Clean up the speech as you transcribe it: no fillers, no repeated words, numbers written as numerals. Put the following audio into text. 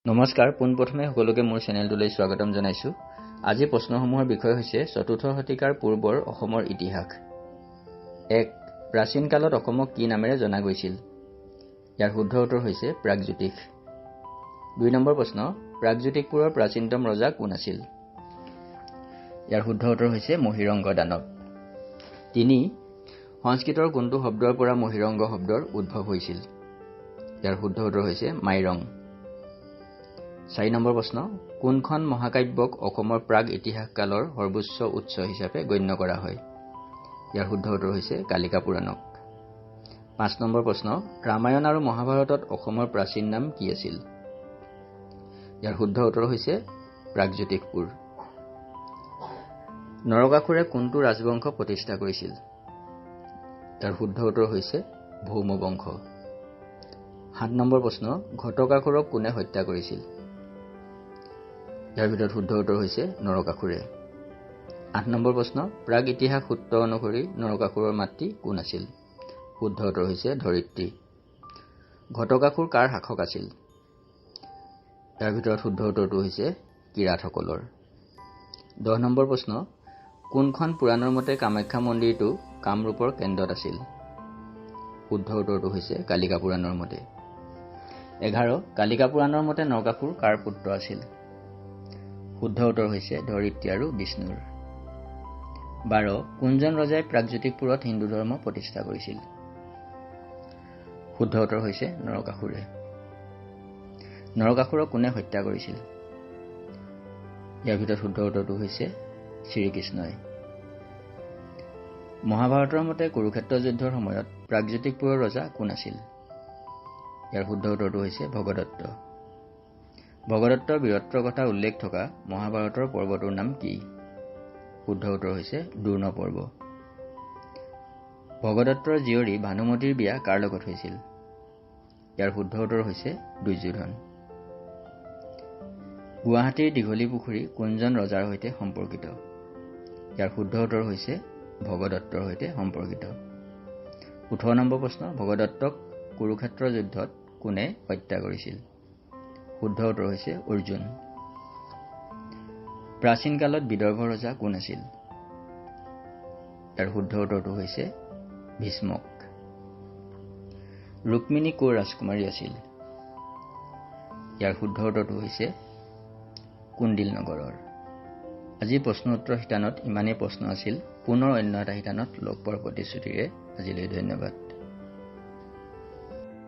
নমস্কাৰ, পোনপ্ৰথমে সকলোকে মোৰ চেনেলটোলৈ স্বাগতম জনাইছো। আজি প্ৰশ্নসমূহৰ বিষয় হৈছে চতুৰ্থ শতিকাৰ পূৰ্বৰ অসমৰ ইতিহাস। 1. প্ৰাচীন কালত অসমক কি নামেৰে জনা গৈছিল? ইয়াৰ শুদ্ধ উত্তৰ হৈছে প্ৰাগজ্যোতিষ। 2 নম্বৰ প্ৰশ্ন, প্ৰাগজ্যোতিষপুৰৰ প্ৰাচীনতম ৰজা কোন আছিল? ইয়াৰ শুদ্ধ উত্তৰ হৈছে মহীৰংগ দানৱ। 3. সংস্কৃতৰ কোনটো শব্দৰ পৰা মহীৰংগ শব্দৰ উদ্ভৱ হৈছিল? ইয়াৰ শুদ্ধ উত্তৰ হৈছে মাইৰং। 4 নম্বৰ প্ৰশ্ন, কোনখন মহাকাব্যক অসমৰ প্ৰাগ ইতিহাস কালৰ সৰ্বোচ্চ উৎস হিচাপে গণ্য কৰা হয়? ইয়াৰ শুদ্ধ উত্তৰ হৈছে কালিকা পুৰাণক। 5 নম্বৰ প্ৰশ্ন, ৰামায়ণ আৰু মহাভাৰতত অসমৰ প্ৰাচীন নাম কি আছিল? ইয়াৰ শুদ্ধ উত্তৰ হৈছে প্ৰাগজ্যোতিষপুৰ। নৰকাসুৰে কোনটো ৰাজবংশ প্ৰতিষ্ঠা কৰিছিল? ইয়াৰ শুদ্ধ উত্তৰ হৈছে ভৌম বংশ। 7 নম্বৰ প্ৰশ্ন, ঘটকাসুৰক কোনে হত্যা কৰিছিল? ইয়াৰ ভিতৰত শুদ্ধ উত্তৰ হৈছে নৰকাসুৰে। 8 নম্বৰ প্ৰশ্ন, প্ৰাগ ইতিহাস সূত্ৰ অনুসৰি নৰকাসুৰৰ মাতৃ কোন আছিল? শুদ্ধ উত্তৰ হৈছে ধৰিত্ৰী। ঘটকাসুৰ কাৰ শাসক আছিল? ইয়াৰ ভিতৰত শুদ্ধ উত্তৰটো হৈছে কিৰাতসকলৰ। 10 নম্বৰ প্ৰশ্ন, কোনখন পুৰাণৰ মতে কামাখ্যা মন্দিৰটো কামৰূপৰ কেন্দ্ৰত আছিল? শুদ্ধ উত্তৰটো হৈছে কালিকা পুৰাণৰ মতে। 11 কালিকা পুৰাণৰ মতে নৰকাসুৰ কাৰ পুত্ৰ আছিল? শুদ্ধ উত্তৰ হৈছে ধৰিত্ৰী আৰু বিষ্ণুৰ। 12 কোনজন ৰজাই প্ৰাগজ্যোতিষপুৰত হিন্দু ধৰ্ম প্ৰতিষ্ঠা কৰিছিল? শুদ্ধ উত্তৰ হৈছে নৰকাসুৰে। নৰকাসুৰক কোনে হত্যা কৰিছিল? ইয়াৰ ভিতৰত শুদ্ধ উত্তৰটো হৈছে শ্ৰীকৃষ্ণই। মহাভাৰতৰ মতে কুৰুক্ষেত্ৰ যুদ্ধৰ সময়ত প্ৰাগজ্যোতিষপুৰৰ ৰজা কোন আছিল? ইয়াৰ শুদ্ধ উত্তৰটো হৈছে ভগদত্ত। ভগদত্তৰ বীৰত্বৰ কথা উল্লেখ থকা মহাভাৰতৰ পৰ্বটোৰ নাম কি? শুদ্ধ উত্তৰ হৈছে দ্ৰোণ পৰ্ব। ভগদত্তৰ জীয়ৰী ভানুমতীৰ বিয়া কাৰ লগত হৈছিল? ইয়াৰ শুদ্ধ উত্তৰ হৈছে দুৰ্যোধন। গুৱাহাটীৰ দীঘলী পুখুৰী কোনজন ৰজাৰ সৈতে সম্পৰ্কিত? ইয়াৰ শুদ্ধ উত্তৰ হৈছে ভগদত্তৰ সৈতে সম্পৰ্কিত। 18 নম্বৰ প্ৰশ্ন, ভগদত্তক কুৰুক্ষেত্ৰ যুদ্ধত কোনে হত্যা কৰিছিল? শুদ্ধ উত্তৰ হৈছে অৰ্জুন। প্ৰাচীন কালত বিদৰ্ভ ৰজা কোন আছিল? ইয়াৰ শুদ্ধ উত্তৰটো হৈছে ভীষ্মক। ৰুক্মিণী ক'ৰ ৰাজকুমাৰী আছিল? ইয়াৰ শুদ্ধ উত্তৰটো হৈছে কুণ্ডিল নগৰৰ। আজি প্ৰশ্ন উত্তৰ শিতানত ইমানেই প্ৰশ্ন আছিল। পুনৰ অন্য এটা শিতানত লগ পোৱাৰ প্ৰতিশ্ৰুতিৰে আজিলৈ ধন্যবাদ।